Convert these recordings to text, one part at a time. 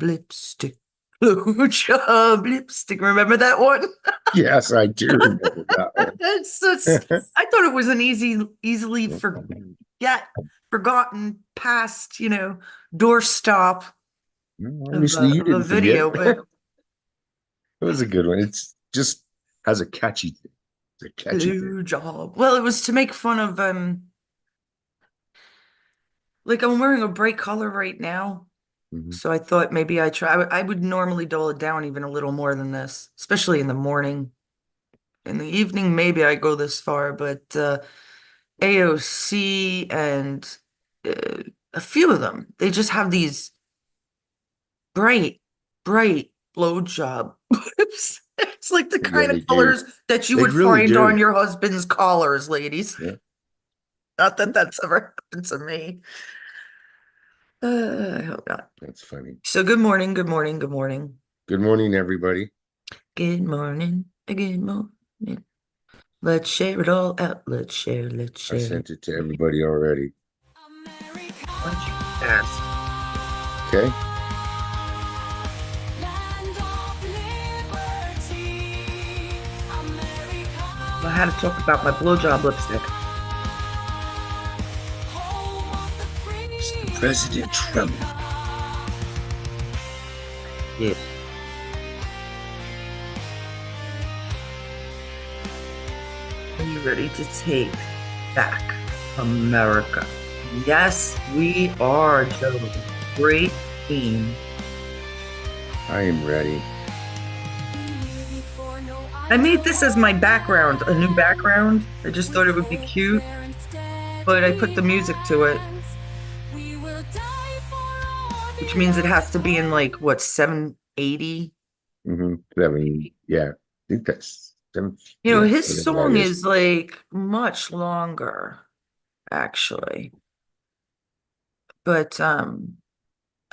lipstick, blue job lipstick. Remember that one? Yes, I do remember that one. I thought it was an easily forgotten past, doorstop Obviously, you of a didn't forget. video, but It was a good one. It's just has a catchy thing. It's a catchy thing. blue job. Well, it was to make fun of like I'm wearing a bright color right now. Mhm. So I thought maybe I would normally dull it down even a little more than this, especially in the morning. In the evening, maybe I go this far, but AOC and uh, a few of them, they just have these bright, bright blowjob lips. It's like the Yeah, kind of they do. colors that you They would really find on do. your husband's collars, ladies. Yeah. Not that that's ever happened to me. I hope not. That's funny. So good morning, good morning, good morning. Good morning, everybody. Good morning, good morning. Let's share it all out. Let's share, let's I share. sent it to everybody already. Why don't you ask? Okay. I had to talk about my blowjob lipstick. Mr. President Trump. Yeah. Are you ready to take back America? Yes, we are, Joe. Great team. I am ready. I made this as my background, a new background. I just thought it would be cute, but I put the music to it, which means it has to be in like what, 780? Yeah. I think that's seven. You know, Yeah, his whatever that song is. is like much longer, actually. But I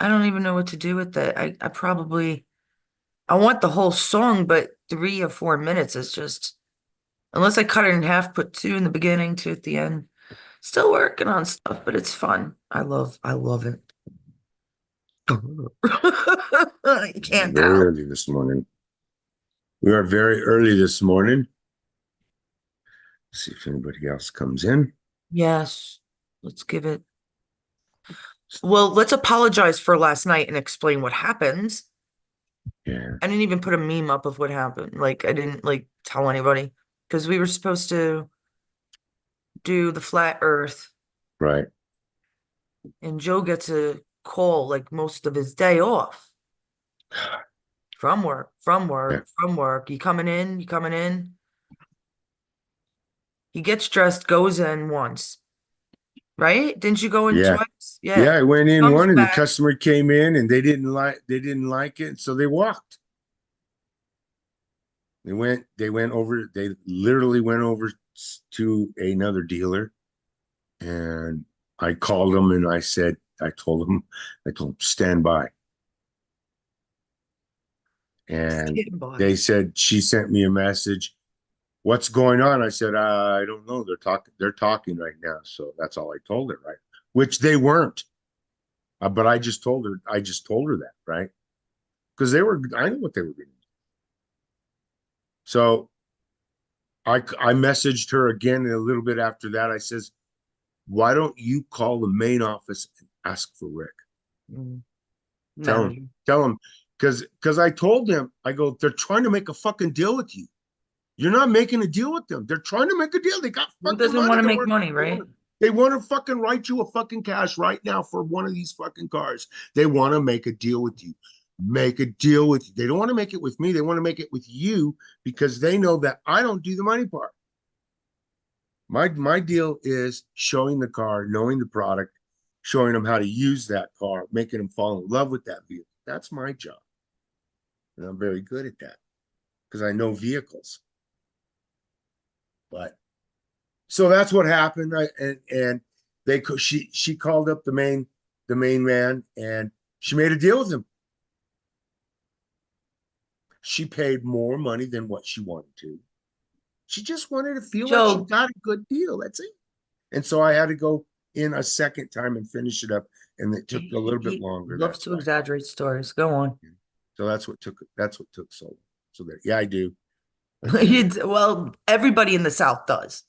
don't even know what to do with it. I probably I want the whole song, but 3 or 4 minutes is just unless I cut it in half, put two in the beginning, two at the end. Still working on stuff, but it's fun. I love it. You can't Very tell. early this morning. We are very early this morning. See if anybody else comes in. Yes, let's give it. Well, let's apologize for last night and explain what happened. Yeah, I didn't even put a meme up of what happened. Like I didn't like tell anybody because we were supposed to do the flat earth right. and Joe gets a call like most of his day off from work, from Yeah, work, from work. You coming in? You coming in? He gets dressed, goes in once, right? Didn't you go in yeah, twice? yeah. Yeah. I went in Comes one, and the back. customer came in, and they didn't like it, so they walked. They went over. They literally went over to another dealer, and I called them, and I told them, stand by, and Stand they by. said she sent me a message. What's going on? I said, I don't know. They're talking right now. So that's all I told her, right? Which they weren't. But I just told her that, right? Because I knew what they were going to do. So I messaged her again a little bit after that. I says, why don't you call the main office and ask for Rick? Mm, Tell him, manager. tell him, because I told them, I go, they're trying to make a fucking deal with you. You're not making a deal with them. They're trying to make a deal. They got Who fucking doesn't money. want to They make want money, they right? want to they want to fucking write you a fucking cash right now for one of these fucking cars. They want to make a deal with you. Make a deal with you. They don't want to make it with me. They want to make it with you because they know that I don't do the money part. My deal is showing the car, knowing the product, showing them how to use that car, making them fall in love with that vehicle. That's my job. And I'm very good at that because I know vehicles. But so that's what happened. And she called up the main man, and she made a deal with him. She paid more money than what she wanted to. She just wanted to feel like she Joe, got a good deal. That's it. And so I had to go in a second time and finish it up and it took a little bit He longer. loves That's to why. exaggerate stories. Go on. So that's what took so long. So that yeah, I do. I do. Well, everybody in the South does.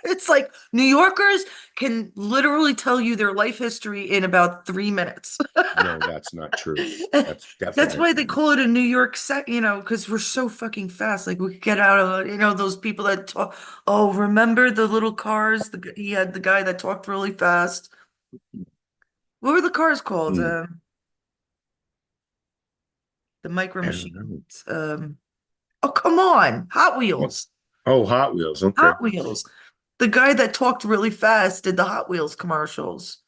It's like New Yorkers can literally tell you their life history in about 3 minutes. No, that's not true. That's That's why they definitely call it a New York set, because we're so fucking fast. Like we could get out of, those people that talk. Oh, remember the little cars? He had the guy that talked really fast. What were the cars called? hmm, The micro I don't know. machines. Oh, come on. Hot What? Wheels. Oh, Hot Wheels. Okay. Hot Wheels. The guy that talked really fast did the Hot Wheels commercials.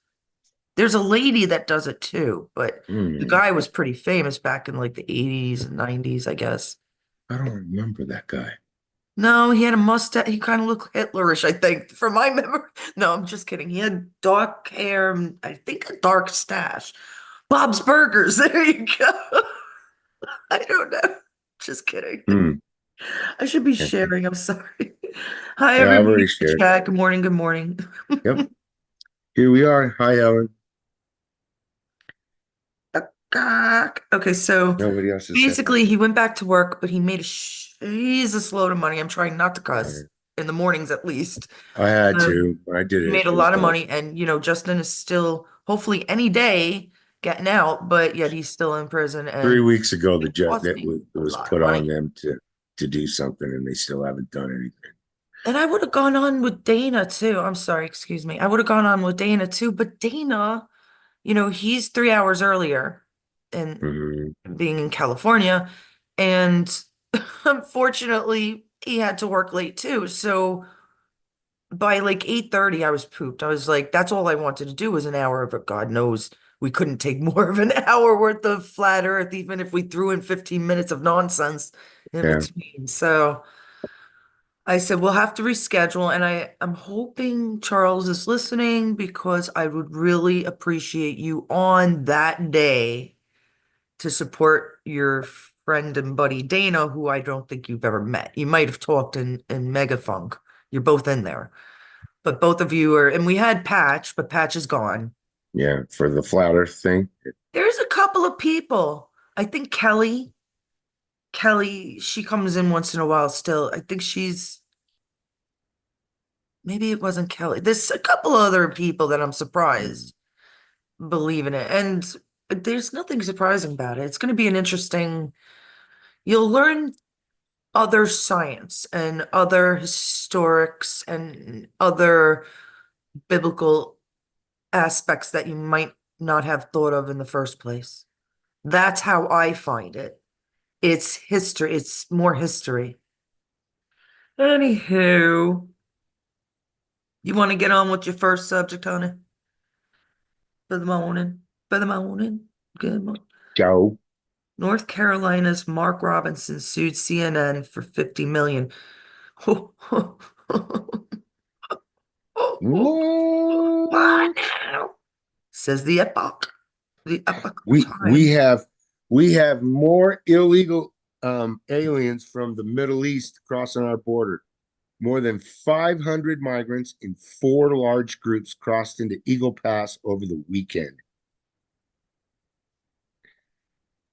There's a lady that does it too, but the Hmm. guy was pretty famous back in like the 80s and 90s, I guess. I don't remember that guy. No, he had a mustache. He kind of looked Hitlerish, I think, from my memory. No, I'm just kidding. He had dark hair, and I think a dark stash. Bob's Burgers. There you go. I don't know. Just kidding. Hmm. I should be Okay. sharing. I'm sorry. Hi, Yeah, I've everybody already in the shared. chat. Good morning. Good morning. Yep. Here we are. Hi, Ellen. Okay, so Nobody else has said hi. basically he went back to work, but he made Jesus load of money. I'm trying not to cuss Yeah. in the mornings at least. I had Um, to. I did he it. made a It was lot of dumb. money, and Justin is still hopefully any day getting out, but yet he's still in prison, 3 weeks ago, the it judge cost that me a was lot of put on money. them to do something, and they still haven't done anything. And I would have gone on with Dana too. I'm sorry, excuse me. I would have gone on with Dana too, but Dana, he's 3 hours earlier in Hmm. being in California. And unfortunately, he had to work late too. So by like 8:30, I was pooped. I was like, that's all I wanted to do was an hour, but God knows we couldn't take more of an hour worth of flat earth, even if we threw in 15 minutes of nonsense in Yeah, between. So I said, we'll have to reschedule. And I'm hoping Charles is listening because I would really appreciate you on that day to support your friend and buddy Dana, who I don't think you've ever met. You might have talked in Megafunk. You're both in there. But both of you are, and we had Patch, but Patch is gone. yeah. For the flat Earth thing, There's a couple of people. I think Kelly, she comes in once in a while still. I think maybe it wasn't Kelly. There's a couple other people that I'm mm, surprised believe in it. And there's nothing surprising about it. It's going to be an interesting, you'll learn other science and other historics and other biblical aspects that you might not have thought of in the first place. That's how I find it. It's history, it's more history. Anywho, you want to get on with your first subject, honey? For the morning. For the morning. Good morning. Joe. North Carolina's Mark Robinson sued CNN for 50 million. What What? now? Says the Epoch. The Epoch We Times. have more illegal aliens from the Middle East crossing our border. More than 500 migrants in four large groups crossed into Eagle Pass over the weekend.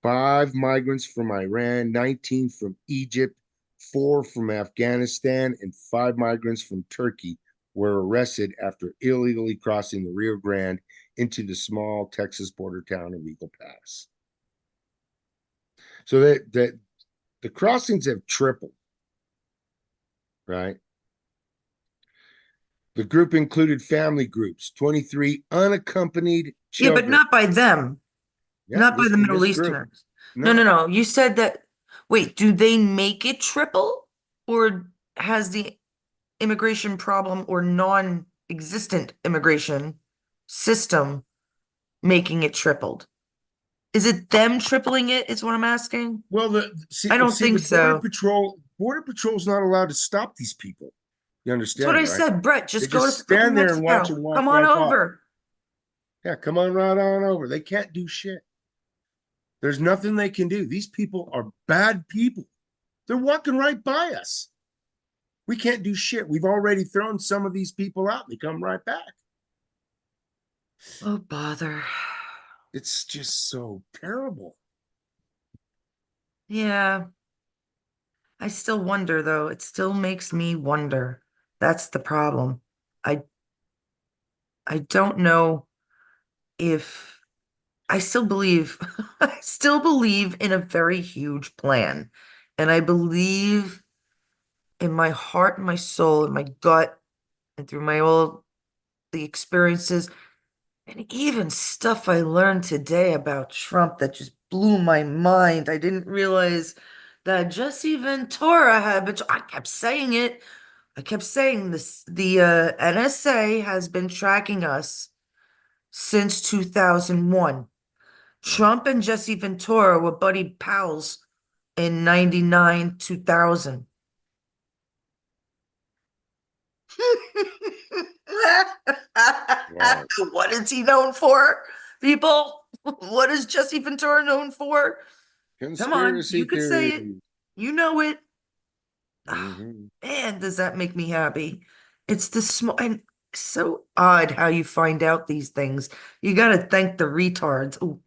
Five migrants from Iran, 19 from Egypt, four from Afghanistan, and five migrants from Turkey were arrested after illegally crossing the Rio Grande into the small Texas border town of Eagle Pass. So that the crossings have tripled, right? The group included family groups, 23 unaccompanied Yeah, but children. not by them, Yeah, not by this the in Middle this group. Easterners. No, no, No. no. You said that. Wait, do they make it triple? Or has the immigration problem or non-existent immigration system making it tripled? Is it them tripling it, is what I'm asking? Well, I don't see think the so. border patrol's not allowed to stop these people. You That's what understand, I right? said. Brett, They just go just to fucking stand there and watch Mexico. them walk Come on right by. over. Yeah, come on right on over. They can't do shit. There's nothing they can do. These people are bad people. They're walking right by us. We can't do shit. We've already thrown some of these people out. They come right back. Oh, bother. It's just so terrible. Yeah, I still wonder though. It still makes me wonder. That's the problem. I I don't know if I still believe I still believe in a very huge plan. And I believe in my heart and my soul and my gut and through my all the experiences and even stuff I learned today about Trump that just blew my mind. I didn't realize that Jesse Ventura had been, I kept saying it. I kept saying this. The NSA has been tracking us since 2001. Right. Trump and Jesse Ventura were buddy pals in 99, 2000. Wow. What is he known for, people? What is Jesse Ventura known for? Come on, Conspiracy you could say theory. it. You know it. Ah, Hmm. man, does that make me happy? It's the small and so odd how you find out these things. You got to thank the retards. Oh,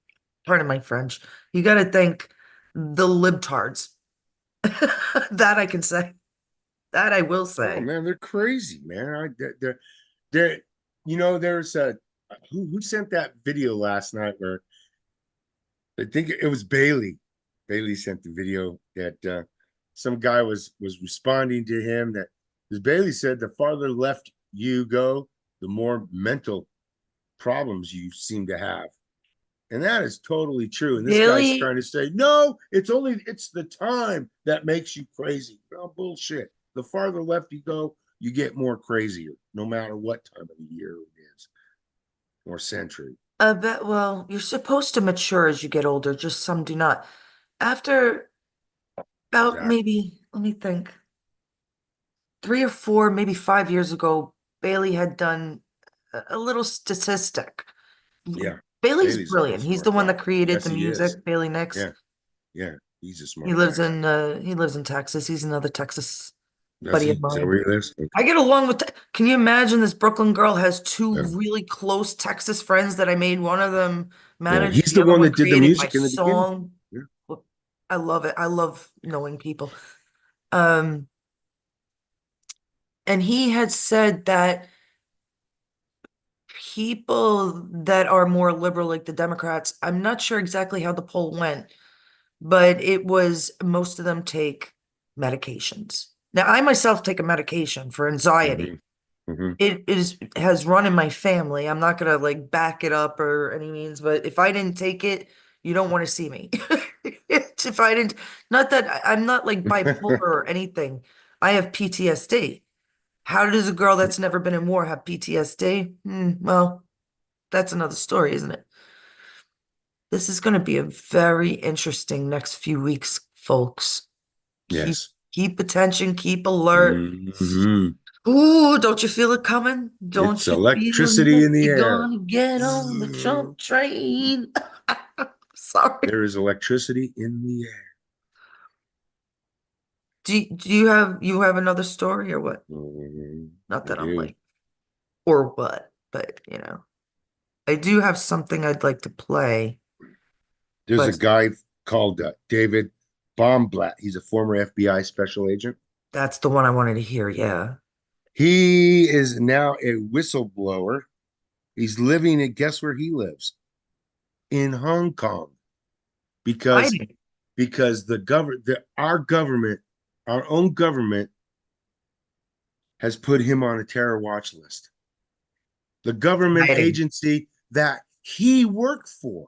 pardon my French. You got to thank the libtards. That I can say. That I will Oh say. man, they're crazy, man. They're there's a who sent that video last night where I think it was Bailey. Bailey sent the video that some guy was responding to him that because Bailey said the farther left you go, the more mental problems you seem to have. And that is totally true. And this guy's trying Really? to say, no, it's the time that makes you crazy. Well, bullshit. The farther left you go, you get more crazier, no matter what time of the year it is or century. Bet, well, you're supposed to mature as you get older, just some do not. After about Exactly. maybe, let me think, 3 or 4, maybe 5 years ago, Bailey had done a little statistic. Yeah. Bailey's Bailey's a real brilliant. He's the smart one guy. that created Yes, the he is. music, Bailey Nix. Yeah. Yeah. He's a He smart lives guy. in Texas. He's another Texas Does buddy he? of Is that mine. where he lives? I Okay. get along with, can you imagine this Brooklyn girl has two Yeah. really close Texas friends that I made one of them Yeah. manager, He's the the other one one that did the created my music in the beginning. song. Yeah. Well, I love it. I love knowing people. Um, and he had said that people that are more liberal, like the Democrats, I'm not sure exactly how the poll went, but it was most of them take medications. Now, I myself take a medication for Hmm. anxiety. Hmm. It is has run in my family. I'm not gonna like back it up or any means, but if I didn't take it, you don't want to see me. If I didn't, not that I'm not like bipolar or anything. I have PTSD. How does a girl that's never been in war have PTSD? Well, that's another story, isn't it? This is going to be a very interesting next few weeks, folks. Keep Yes. keep attention, keep alert. Hmm. Ooh, don't you feel it coming? It's Don't you feel electricity that in the you're air. gonna get on the Zzz. Trump train? Sorry. There is electricity in the air. Do you have another story or what? Not I that I'm do. like, or what, but I do have something I'd like to play, There's a but guy called David Bomblatt. He's a former FBI special agent. that's the one I wanted to hear. Yeah. He is now a whistleblower. He's living in, guess where he lives? In Hong Kong because Hiding. our government, our own government has put him on a terror watch list. The government Hiding. agency that he worked for.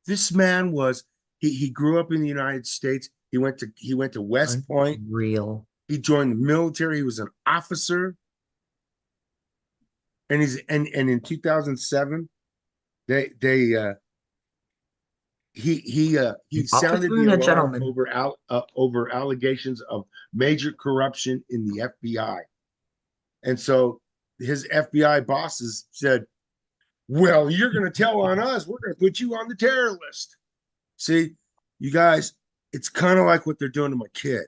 This man was he grew up in the United States. He went to West Point. Unreal. He joined the military. He was an officer, and in 2007 they he An sounded officer the and a alarm gentleman. over allegations of major corruption in the FBI. And so his FBI bosses said, "Well, you're going to tell on us. We're going to put you on the terror list." See, you guys, it's kind of like what they're doing to my kid.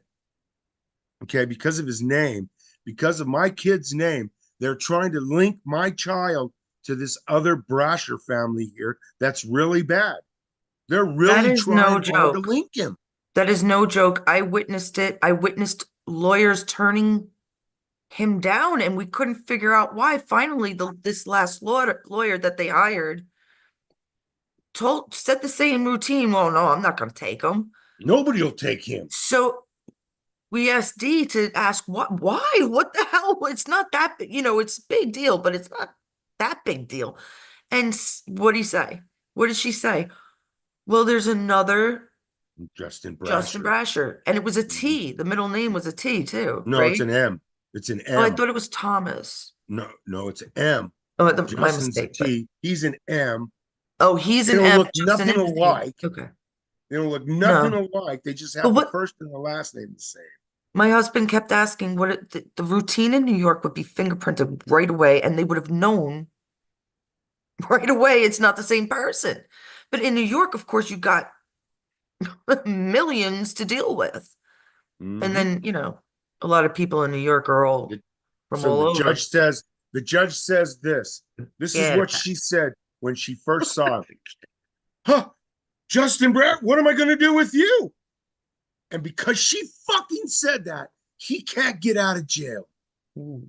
Okay, because of his name, because of my kid's name, they're trying to link my child to this other Brasher family here that's really bad. They're That really is no trying hard to joke. link him. That is no joke. I witnessed it. I witnessed lawyers turning him down, and we couldn't figure out why. Finally, this last lawyer that they hired told set the same routine. Well, no, I'm not going to take him. Nobody will take him. So we asked Dee to ask what, why, what the hell? It's not that big, it's a big deal, but it's not that big deal. And what did he say? What did she say? Well, there's another Justin Justin Brasher. Brasher, and it was a Mhm. T. The middle name was a T too, No, it's right? an M. It's an Oh, I M. thought it was Thomas. No, no, it's an M. Oh, my Justin's a mistake. But T. He's an M. oh, he's They an don't M. look Justin nothing is a T. alike. Okay. They don't look nothing No, alike. They just but have the what first and the last name the same. my husband kept asking, the routine in New York would be fingerprinted right away, and they would have known right away it's not the same person. But in New York, of course, you got millions to deal with. And Hmm. then, a lot of people in New York are all from So all over. the judge says this. This is Get what it she said when she first saw him. Huh, Justin Brett, what am I going to do with you? And because she fucking said that, he can't get out of jail. Ooh.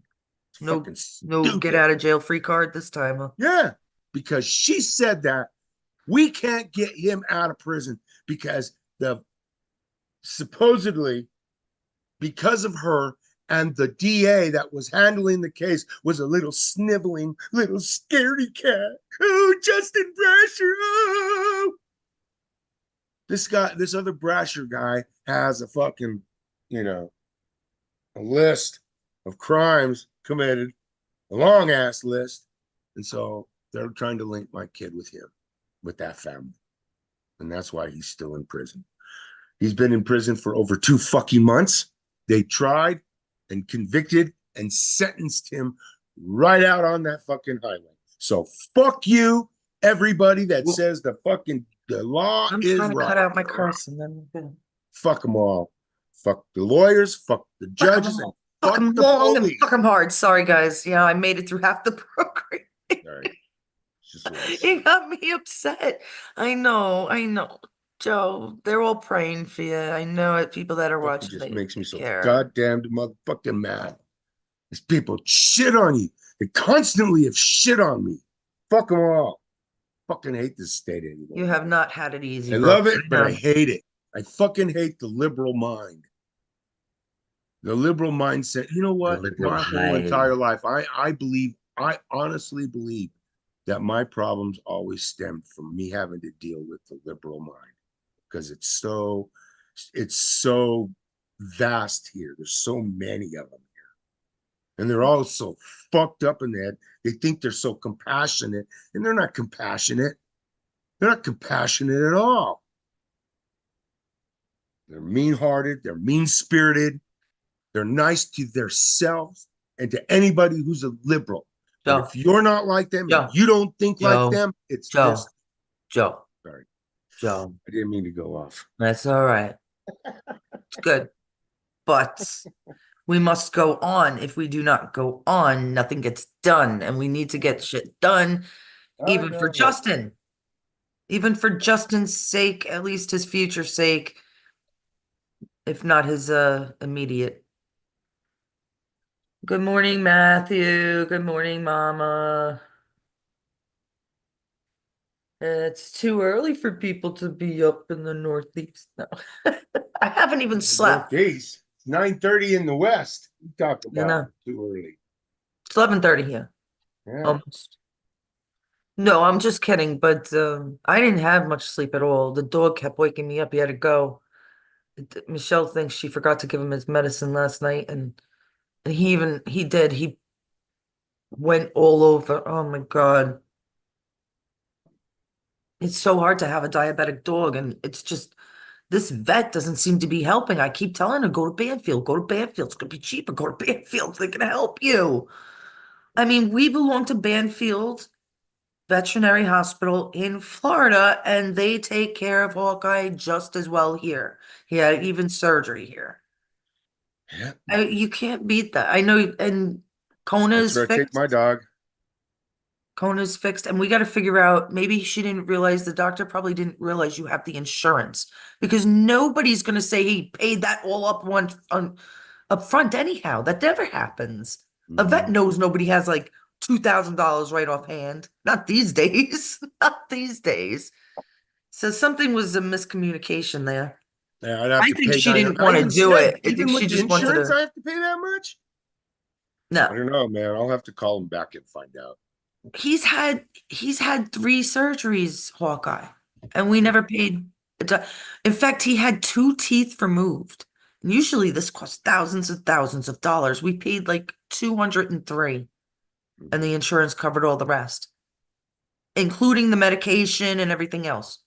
It's No, fucking no get stupid. out of jail free card this time, huh? Yeah, because she said that we can't get him out of prison because the supposedly because of her and the DA that was handling the case was a little sniveling little scaredy cat. Oh, Justin Brasher. Oh, this other Brasher guy has a fucking, you know, a list of crimes committed, a long ass list. And so they're trying to link my kid with him, with that family. And that's why he's still in prison. He's been in prison for over 2 fucking months. They tried and convicted and sentenced him right out on that fucking highway. So fuck you, everybody that Well, says the law I'm is trying to cut right. out my curse and then Fuck them all. Fuck the lawyers, fuck the fuck them judges, and all. Fuck fuck them the long and fuck police. them hard. Sorry, guys. Yeah, I made it through half the program. All right, it's just what I It say. got me upset. I know. Joe, they're all praying for you. I know it. People that are Fucking watching, just they, makes me they so care. goddamn motherfucking mad. These people shit on you. They constantly have shit on me. Fuck them all. Fucking hate this state You anymore. have not had it easy, I bro. love I it, but I know. hate it. I fucking hate the liberal mind. The liberal mindset. You know The what? liberal My whole hive. entire life, I honestly believe that my problems always stemmed from me having to deal with the liberal mind because it's so vast here. There's so many of them, and they're all so fucked up in the head. They think they're so compassionate, and they're not compassionate. They're not compassionate at all. They're mean-hearted. They're mean-spirited. They're nice to themselves and to anybody who's a liberal. But Joe, if you're not like them and Joe, you don't think like Joe, them, it's Joe, just Joe, sorry. Joe. I didn't mean to go off. That's all right. It's good. But we must go on. If we do not go on, nothing gets done. And we need to get shit done, I even for know. Justin. Even for Justin's sake, at least his future sake, if not his immediate. Good morning, Matthew. Good morning, Mama. It's too early for people to be up in the Northeast. No, I haven't even In the slept. Northeast, it's 9:30 in the West. You talk You about know, too early. it's 11:30 here, Yeah. almost. No, I'm just kidding, but I didn't have much sleep at all. The dog kept waking me up. He had to go. Michelle thinks she forgot to give him his medicine last night, and he did. He went all over. Oh my God. It's so hard to have a diabetic dog, and it's just this vet doesn't seem to be helping. I keep telling her, go to Banfield, go to Banfield. It's gonna be cheaper. Go to Banfield. They can help you. I mean, we belong to Banfield Veterinary Hospital in Florida, and they take care of Hawkeye just as well here. He had even surgery here. Yeah. I, Well, you can't beat that. I know, and Kona that's is where I take my fixed. dog. Kona's fixed, and we got to figure out, maybe she didn't realize, the doctor probably didn't realize you have the insurance, because nobody's going to say he paid that all up up front anyhow. That never happens. A vet Mhm. knows nobody has like $2,000 right offhand. Not these days. Not these days. So something was a miscommunication there. Yeah, I'd have I to think pay she nine. didn't I want to even do said, it. I think even she with the just wanted insurance, to. I have to pay that much. I No. don't know, man. I'll have to call him back and find out. He's had three surgeries, Hawkeye, and we Yeah. never paid In fact, he had two teeth removed. And usually this costs thousands and thousands of dollars. We paid like 203, and Mhm. the insurance covered all the rest, including the medication and everything else.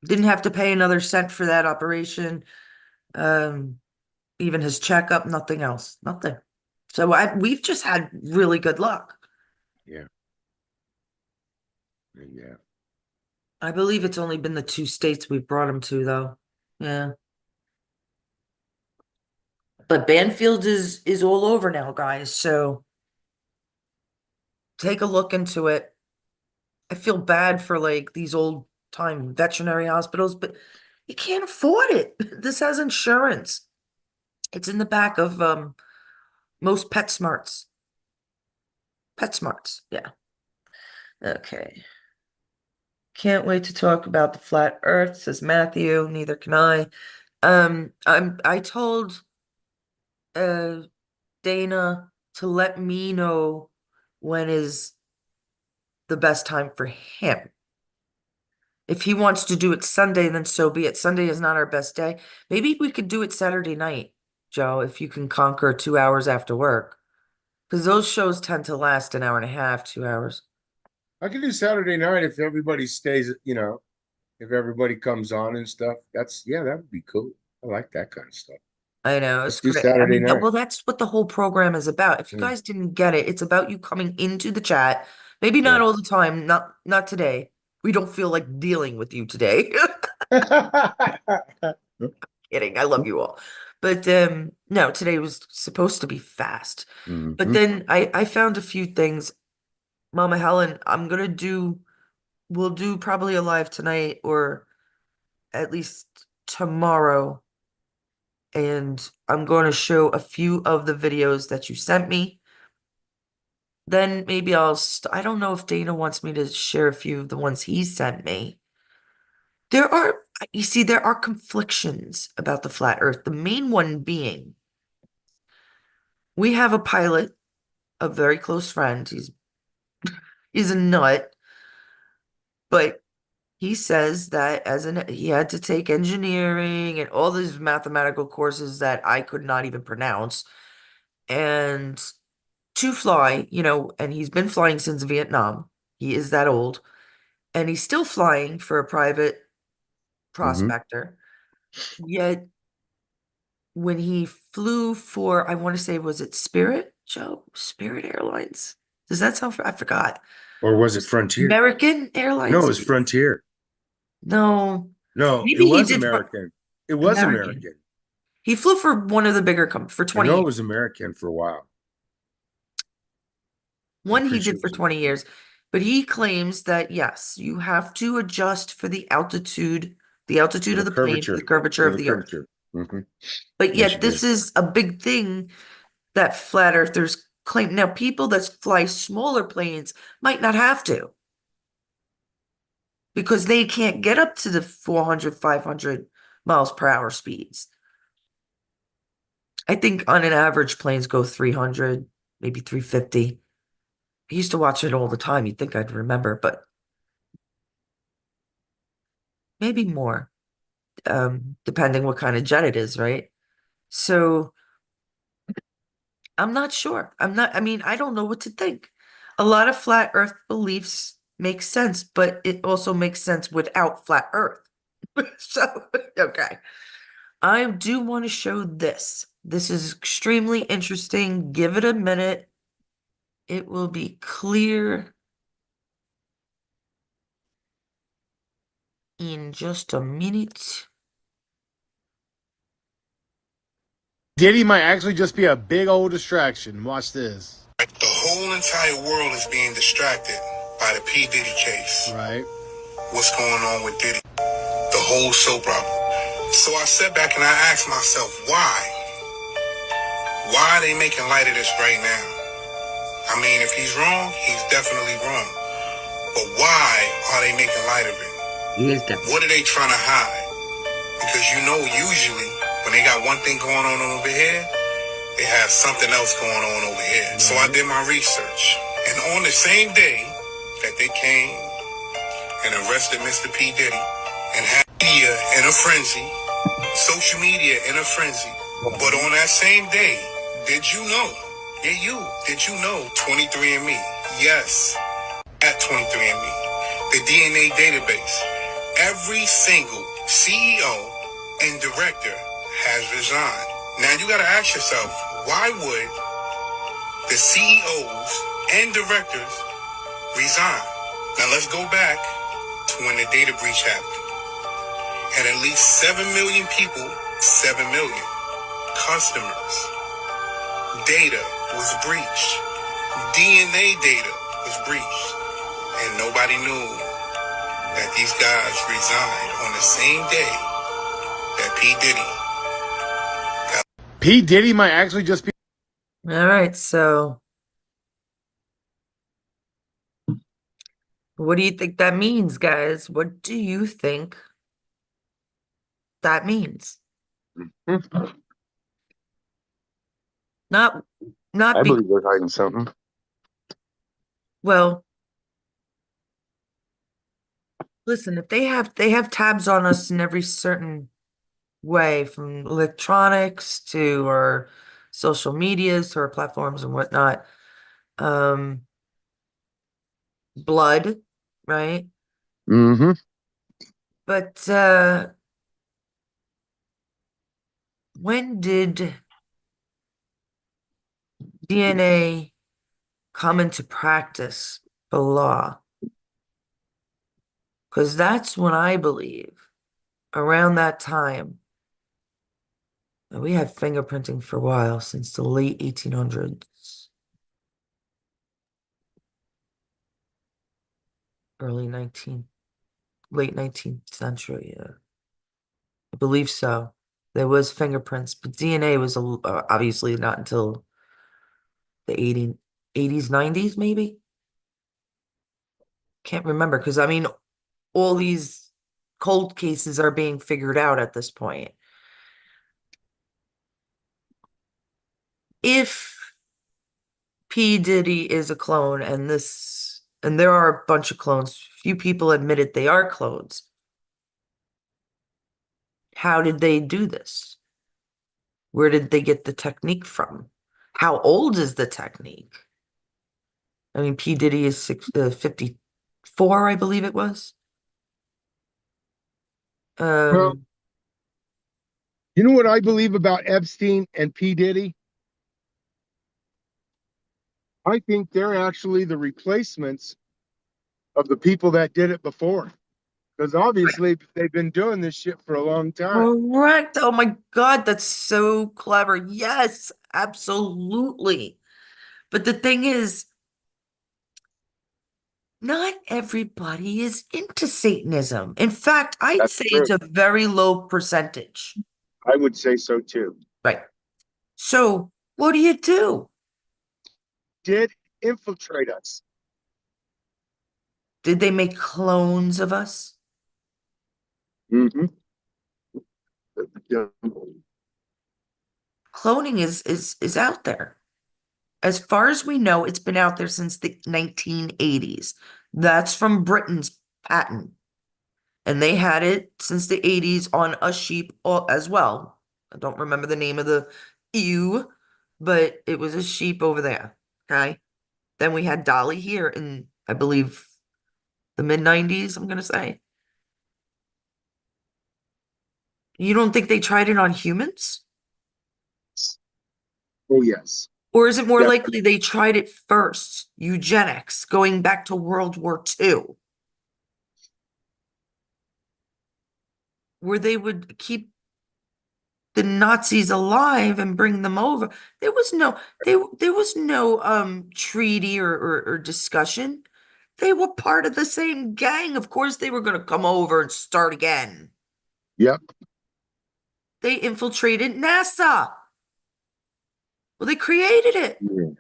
Didn't have to pay another cent for that operation. Um, Even his checkup, nothing else, nothing. So we've just had really good luck. Yeah. Yeah. I believe it's only been the two states we've brought him to, though. Yeah. But Banfield is all over now, guys. So take a look into it. I feel bad for like these old time veterinary hospitals, but you can't afford it. This has insurance. It's in the back of most PetSmarts. PetSmarts. Yeah. Okay. Can't wait to talk about the flat earth, says Matthew. Neither can I. I told uh Dana to let me know when is the best time for him. If he wants to do it Sunday, then so be it. Sunday is not our best day. Maybe we could do it Saturday night, Joe, if you can conquer 2 hours after work. Because those shows tend to last an hour and a half, 2 hours. I can do Saturday night if everybody stays, if everybody comes on and stuff. Yeah, that would be cool. I like that kind of stuff. I know, Let's it's do great. I Saturday mean, night. well, that's what the whole program is about. If you Mm, guys didn't get it, it's about you coming into the chat. Maybe not yeah. all the time, not today. We don't feel like dealing with you today. Kidding. I love you all. But no, today was supposed to be fast. But Hmm. then I found a few things. Mama Helen, we'll do probably a live tonight or at least tomorrow. And I'm going to show a few of the videos that you sent me. Then maybe I don't know if Dana wants me to share a few of the ones he sent me. There are, you see, there are conflictions about the flat earth. The main one being we have a pilot, a very close friend. He's a nut, but he says that he had to take engineering and all these mathematical courses that I could not even pronounce, and to fly, and he's been flying since Vietnam. He is that old, and he's still flying for a private Hmm. prospector. Yet when he flew for, I want to say, was it Spirit, Joe? Spirit Airlines? Does that sound, I forgot. Or was it Frontier? American No, it Airlines? was Frontier. No, No, it maybe he was did for American. It was American. American. He flew for one of the bigger companies for I 20 know it years. was American for a while. I'm One he pretty sure did it for was 20 American. years, but he claims that yes, you have to adjust for the altitude For of the the plane, for the curvature. curvature For of the the earth. curvature. Hmm. But Yes, you yet did. this is a big thing that flat earthers claim. Now, people that fly smaller planes might not have to because they can't get up to the 400, 500 miles per hour speeds. I think on an average planes go 300, maybe 350. I used to watch it all the time. You'd think I'd remember, but maybe more, depending what kind of jet it is, right? So I'm not sure. I mean, I don't know what to think. A lot of flat earth beliefs make sense, but it also makes sense without flat earth. So, okay. I do want to show this. This is extremely interesting. Give it a minute. It will be clear in just a minute. Diddy might actually just be a big old distraction. Watch this. The whole entire world is being distracted by the P. Diddy case. Right. What's going on with Diddy? The whole soap opera. So I sat back and I asked myself, why? Why are they making light of this right now? I mean, if he's wrong, he's definitely wrong. But why are they making light of it? He is definitely. What are they trying to hide? Because usually when they got one thing going on over here, they have something else going on over here. So I did my research. And on the same day that they came and arrested Mr. P. Diddy and had media in a frenzy, social media in a frenzy. But on that same day, did you know? Yeah, did you know 23andMe? Yes, at 23andMe. The DNA database. Every single CEO and director has resigned. Now you gotta ask yourself, why would the CEOs and directors resign? Now let's go back to when the data breach happened. And at least 7 million people, 7 million customers, data was breached. DNA data was breached. And nobody knew that these guys resigned on the same day that P. Diddy. P. Diddy might actually just be. All right, so what do you think that means, guys? What do you think that means? Not not I be believe they're hiding something. well, listen, if they have tabs on us in every certain way, from electronics to our social medias to our platforms and whatnot. Um, blood, right? Mm-hmm. But when did DNA come into practice, the law? Because that's when I believe, around that time, and we had fingerprinting for a while, since the late 1800s, early 19th, late 19th century. I believe so. There was fingerprints, but DNA was obviously not until the 80s, 90s, maybe. Can't remember because I mean, all these cold cases are being figured out at this point. If P. Diddy is a clone and there are a bunch of clones, few people admitted they are clones. How did they do this? Where did they get the technique from? How old is the technique? I mean, P. Diddy is 54, I believe it was. Well, Um, you know what I believe about Epstein and P. Diddy? I think they're actually the replacements of the people that did it before. Because obviously they've been doing this shit for a long time. correct. Oh my God, that's so clever. Yes, absolutely. But the thing is, not everybody is into Satanism. In fact, I'd That's say it's true. a very low percentage. I would say so too. Right. So, what do you do? Did infiltrate us. Did they make clones of us? Mm-hmm. Cloning is out there. As far as we know, it's been out there since the 1980s. That's from Britain's patent. And they had it since the 80s on a sheep as well. I don't remember the name of the ewe, but it was a sheep over there. Okay. Then we had Dolly here in, I believe, the mid 90s, I'm gonna say. You don't think they tried it on humans? Oh yes, Or is it more definitely. likely they tried it first, eugenics, going back to World War II, where they would keep the Nazis alive and bring them over. There was no treaty or discussion. They were part of the same gang. Of course they were going to come over and start again. Yep. They infiltrated NASA. Well, they created it. Yeah.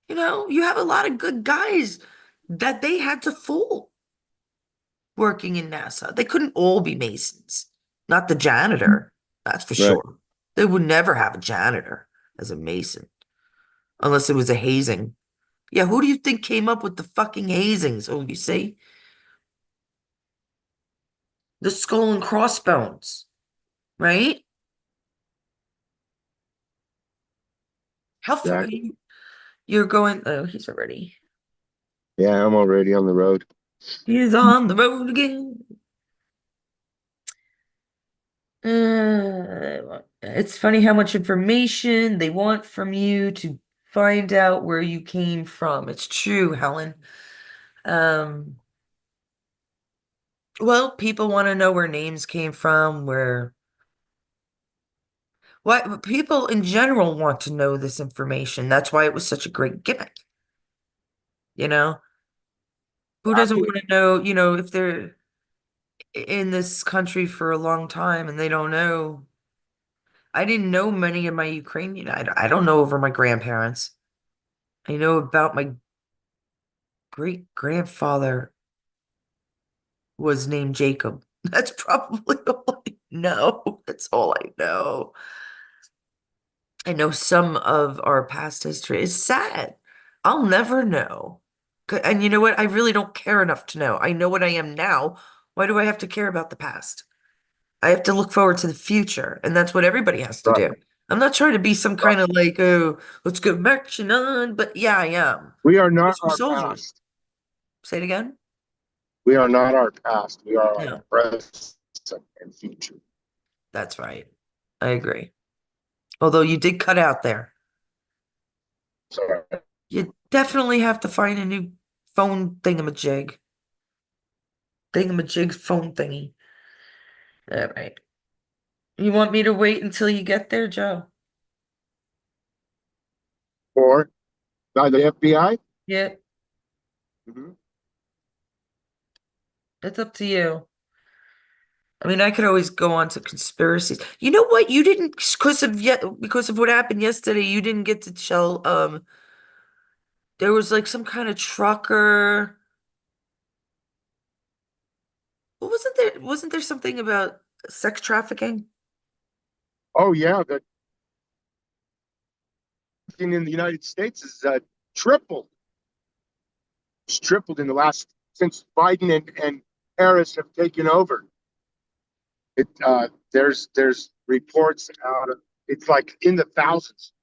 You know, you have a lot of good guys that they had to fool working in NASA. They couldn't all be Masons. Not the janitor, that's for Right. sure. They would never have a janitor as a Mason unless it was a hazing. Yeah, who do you think came up with the fucking hazings? Oh, you see? The skull and crossbones, right? How far Exactly. you're going? Oh, he's already. Yeah, I'm already on the road. He's on the road again. It's funny how much information they want from you to find out where you came from. It's true, Helen. Um, well, people want to know where names came from, where what people in general want to know this information. That's why it was such a great gimmick. You know, who doesn't Exactly. want to know, if they're in this country for a long time and they don't know. I didn't know many of my Ukrainian. I don't know over my grandparents. I know about my great grandfather was named Jacob. That's probably all I know. That's all I know. I know some of our past history. It's sad. I'll never know. And you know what? I really don't care enough to know. I know what I am now. Why do I have to care about the past? I have to look forward to the future, and that's what everybody has to Right. do. I'm not trying to be some kind of like, oh, let's go marching on, but yeah, I am. We are not Because we're our soldiers. past. Say it again? We are not our past. We are our No, present and future. that's right. I agree. Although you did cut out there. So You definitely have to find a new phone thingamajig. Thingamajig phone thingy. All right. You want me to wait until you get there, Joe? or by the FBI. Yeah, Mhm. it's up to you. I mean, I could always go on to conspiracies. You know what? You didn't because of what happened yesterday, you didn't get to tell there was like some kind of trucker. What wasn't there? Wasn't there something about sex trafficking? Oh yeah, the in the United States is tripled. It's tripled in the last since Biden and Harris have taken over. It there's reports out of it's like in the thousands.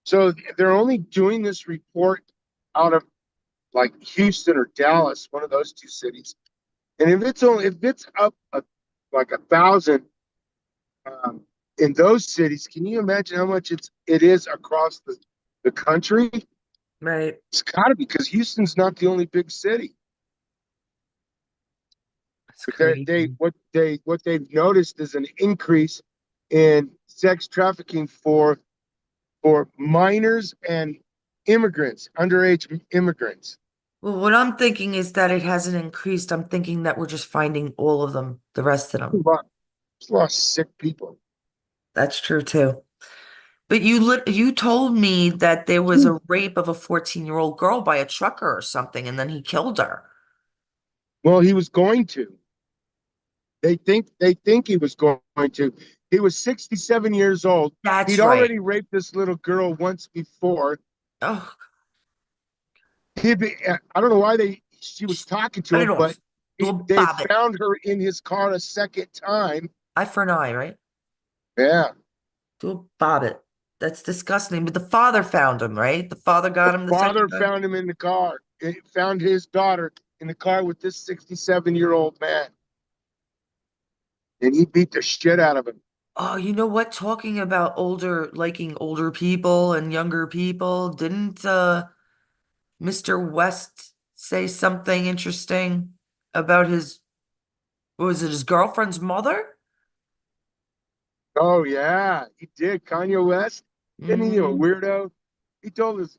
So they're only doing this report out of like Houston or Dallas, one of those two cities. And if it's up like 1,000 um, in those cities, can you imagine how much it is across the country? Right. It's got to be because Houston's not the only big city. That's But crazy. what they've noticed is an increase in sex trafficking for minors and immigrants, underage immigrants. Well, what I'm thinking is that it hasn't increased. I'm thinking that we're just finding all of them, the rest of them. There's a lot of sick people. That's true too. But you told me that there was a rape of a 14-year-old girl by a trucker or something, and then he killed her. Well, he was going to. They think he was going to. He was 67 years old. That's He'd right. already raped this little girl once before. Oh, I don't know why she was talking to cut it him, but off. Do a they bob it. found her in his car a second time. Eye for an eye, right? Yeah. Do a bob it. That's disgusting. But the father found him, right? The father The got him the second father time. found him in the car. It found his daughter in the car with this 67-year-old man. And he beat the shit out of him. Oh, you know what? Talking about liking older people and younger people, didn't Mr. West say something interesting about what was it, his girlfriend's mother? Oh yeah, he did. Kanye West, isn't he a Hmm. weirdo? He told us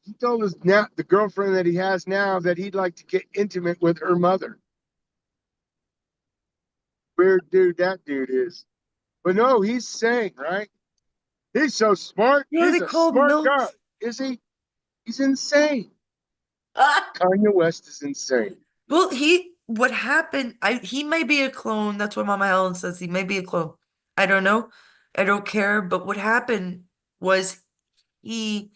now the girlfriend that he has now that he'd like to get intimate with her mother. Weird dude that dude is. But no, he's sane, right? He's so smart. You know, He's they a call smart guy. MILF. Is he? He's insane. Kanye West is insane. Well, what happened, he may be a clone. That's what Mama Helen says. He may be a clone. I don't know. I don't care. But what happened was he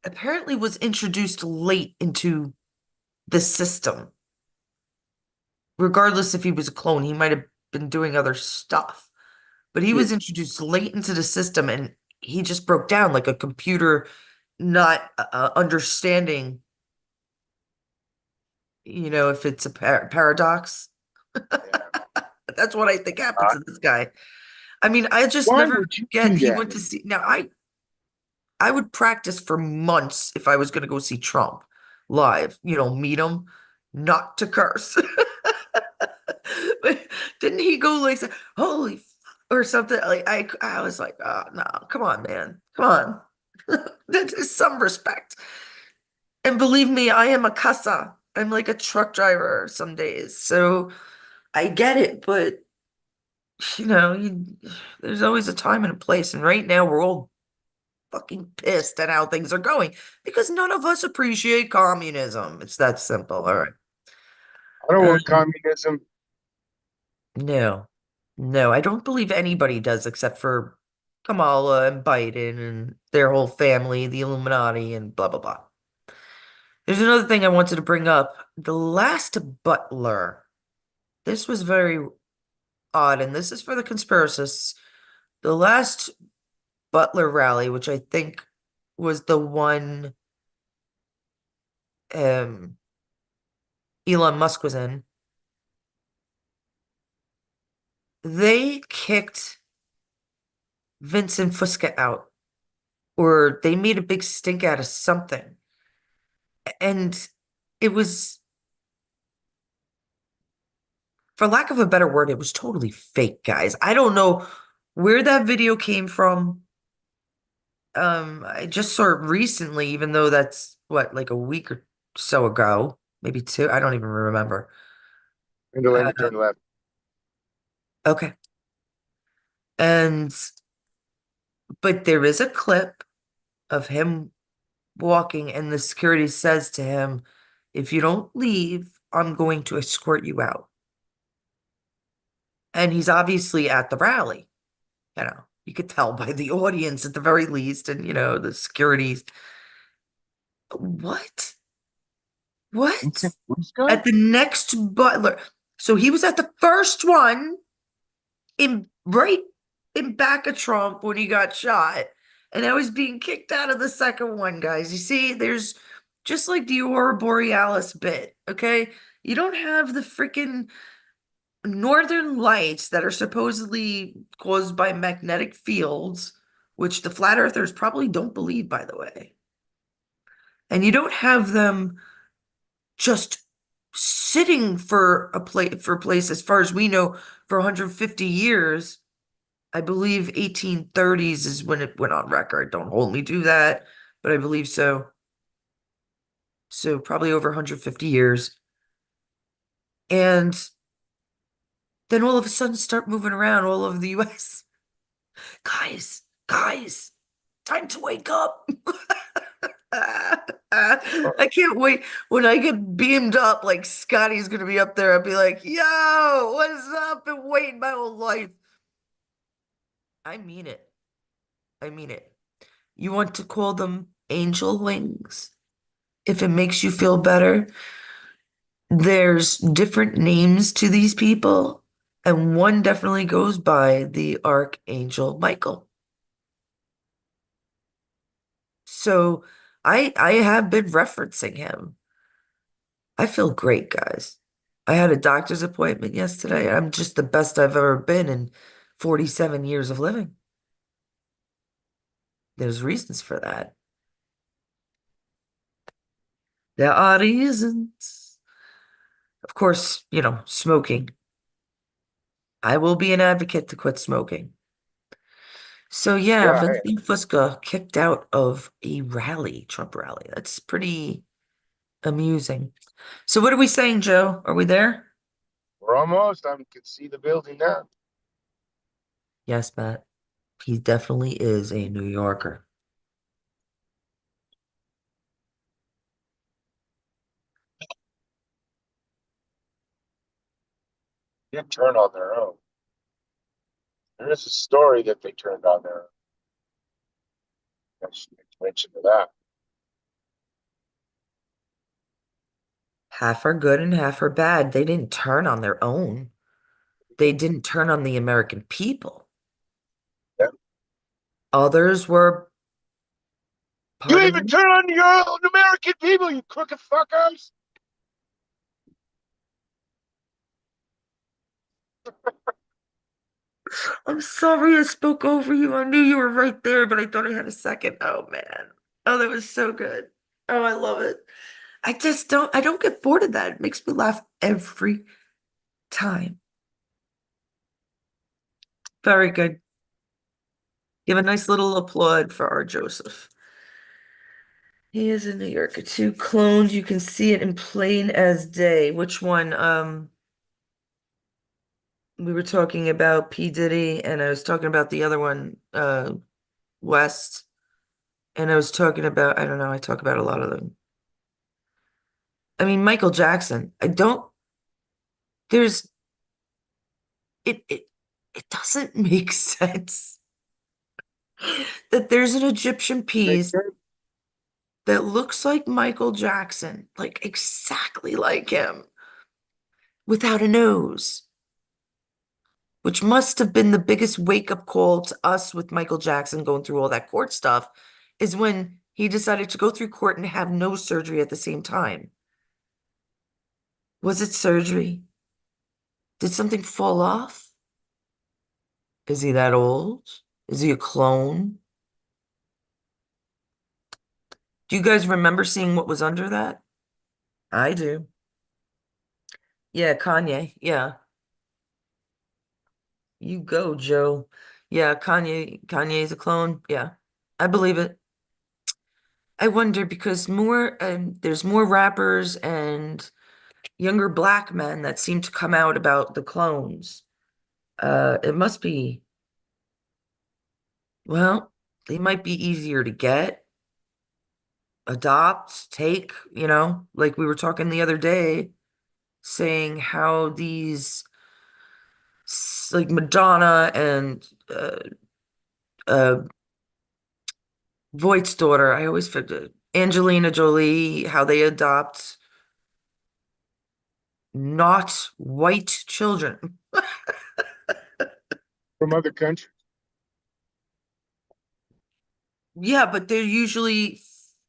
apparently was introduced late into the system. Regardless if he was a clone, he might have been doing other stuff. But he Yeah. was introduced late into the system and he just broke down like a computer not understanding, if it's a paradox. Yeah. That's what I think happened Uh, to this guy. I mean, I just why never would you forget do he that? went to see. Now, I would practice for months if I was going to go see Trump live, meet him, not to curse. But didn't he go like, holy or something? Like I was like, oh no, come on, man, come on. There's some respect. And believe me, I am a cussa. I'm like a truck driver some days, so I get it. But you know, you, there's always a time and a place. And right now, we're all fucking pissed at how things are going because none of us appreciate communism. It's that simple. All right. I don't Uh, want communism. no, no, I don't believe anybody does except for Kamala and Biden and their whole family, the Illuminati, and blah, blah, blah. There's another thing I wanted to bring up. The last butler, this was very odd, and this is for the conspiracists. The last Butler rally, which I think was the one um, Elon Musk was in, they kicked Vincent Fusca out, or they made a big stink out of something. And it was, for lack of a better word, it was totally fake, guys. I don't know where that video came from. I just saw it recently, even though that's what, like a week or so ago, maybe two. I don't even remember. And to let me Uh, turn left. okay. And but there is a clip of him walking, and the security says to him, if you don't leave, I'm going to escort you out. And he's obviously at the rally. You could tell by the audience at the very least, and the security's what? What? Vincent Fusco? At the next butler. So he was at the first one in right in back of Trump when he got shot. And now he's being kicked out of the second one, guys. You see, there's just like the Aurora Borealis bit, okay? You don't have the freaking northern lights that are supposedly caused by magnetic fields, which the flat earthers probably don't believe, by the way. And you don't have them just sitting for a place as far as we know for 150 years. I believe 1830s is when it went on record. Don't hold me to that, but I believe so. So probably over 150 years. And then all of a sudden start moving around all over the US. Guys, time to wake up. I can't wait when I get beamed up like Scotty's gonna be up there. I'll be like, yo, what is up? Been waiting my whole life. I mean it. I mean it. You want to call them angel wings? If it makes you feel better, there's different names to these people, and one definitely goes by the Archangel Michael. So I have been referencing him. I feel great, guys. I had a doctor's appointment yesterday. I'm just the best I've ever been in 47 years of living. There's reasons for that. There are reasons. Of course, smoking. I will be an advocate to quit smoking. So yeah, Yeah, Vincent Fusca kicked out of a rally, Trump rally. That's pretty amusing. So what are we saying, Joe? Are we there? we're almost. I can see the building now. Yes, Matt. He definitely is a New Yorker. They did turn on their own. There is a story that they turned on their own. I should mention to that. Half are good and half are bad. They didn't turn on their own. They didn't turn on the American people. Yeah. Others were You part of even it. turn on your own American people, you crooked fuckers. I'm sorry I spoke over you. I knew you were right there, but I thought I had a second. Oh man. Oh, that was so good. Oh, I love it. I don't get bored of that. It makes me laugh every time. Very good. Give a nice little applaud for our Joseph. He is a New Yorker too. Cloned, you can see it in plain as day. Which one? We were talking about P. Diddy, and I was talking about the other one, West, and I was talking about, I don't know, I talk about a lot of them. I mean, Michael Jackson. I don't, there's, it, it, it doesn't make sense that there's an Egyptian Makes piece sense. that looks like Michael Jackson, like exactly like him, without a nose, which must have been the biggest wake-up call to us with Michael Jackson going through all that court stuff, is when he decided to go through court and have nose surgery at the same time. Was it surgery? Did something fall off? Is he that old? Is he a clone? Do you guys remember seeing what was under that? I do. Yeah, Kanye. Yeah. You go, Joe. Yeah, Kanye's a clone. Yeah. I believe it. I wonder because there's more rappers and younger black men that seem to come out about the clones. It must be, well, they might be easier to get, adopt, take, like we were talking the other day, saying how these like Madonna and uh Voight's daughter, I always forget, Angelina Jolie, how they adopt not white children. From other countries. Yeah, but they're usually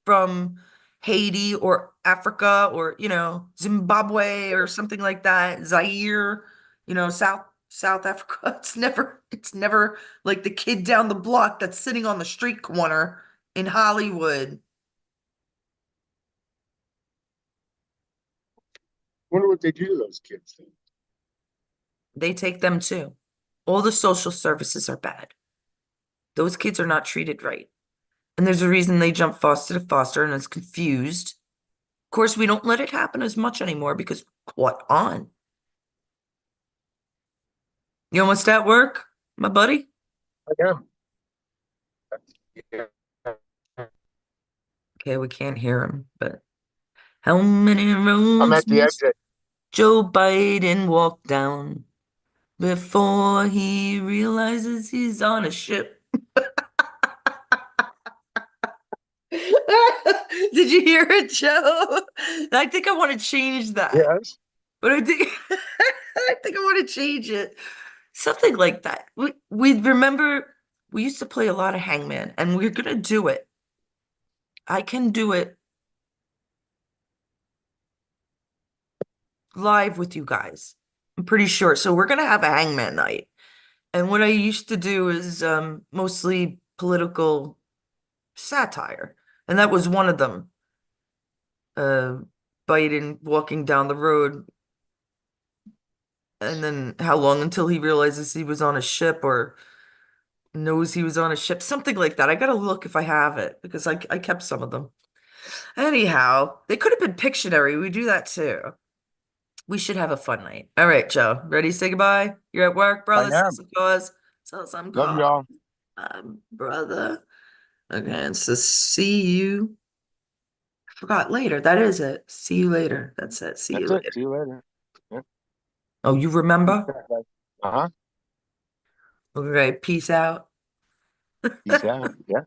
from Haiti or Africa or, Zimbabwe or something like that, Zaire, South Africa. It's never like the kid down the block that's sitting on the street corner in Hollywood. Wonder what they do to those kids then. They take them too. All the social services are bad. Those kids are not treated right. And there's a reason they jump foster to foster and is confused. Of course, we don't let it happen as much anymore because what on? You almost at work, my buddy? I am. Yeah. Okay, we can't hear him, but how many I'm roads at the must exit. Joe Biden walk down before he realizes he's on a ship? Did you hear it, Joe? I think I want to change that. Yes. But I think I think I want to change it. Something like that. We remember we used to play a lot of hangman and we're gonna do it. I can do it live with you guys. I'm pretty sure. So we're gonna have a hangman night. And what I used to do is mostly political satire. And that was one of them. Uh Biden walking down the road and then how long until he realizes he was on a ship or knows he was on a ship, something like that. I gotta look if I have it because I kept some of them. Anyhow, they could have been Pictionary. We do that too. We should have a fun night. All right, Joe. Ready to say goodbye? You're at work, I brother. Say am. some cause. Tell some Love cause. y'all. Brother. Okay, and so see you. I forgot later. That is it. See you later. That's it. See you That's it. later. See you later. Yeah. Oh, you remember? Uh-huh. Okay, peace out. Peace out. Yeah.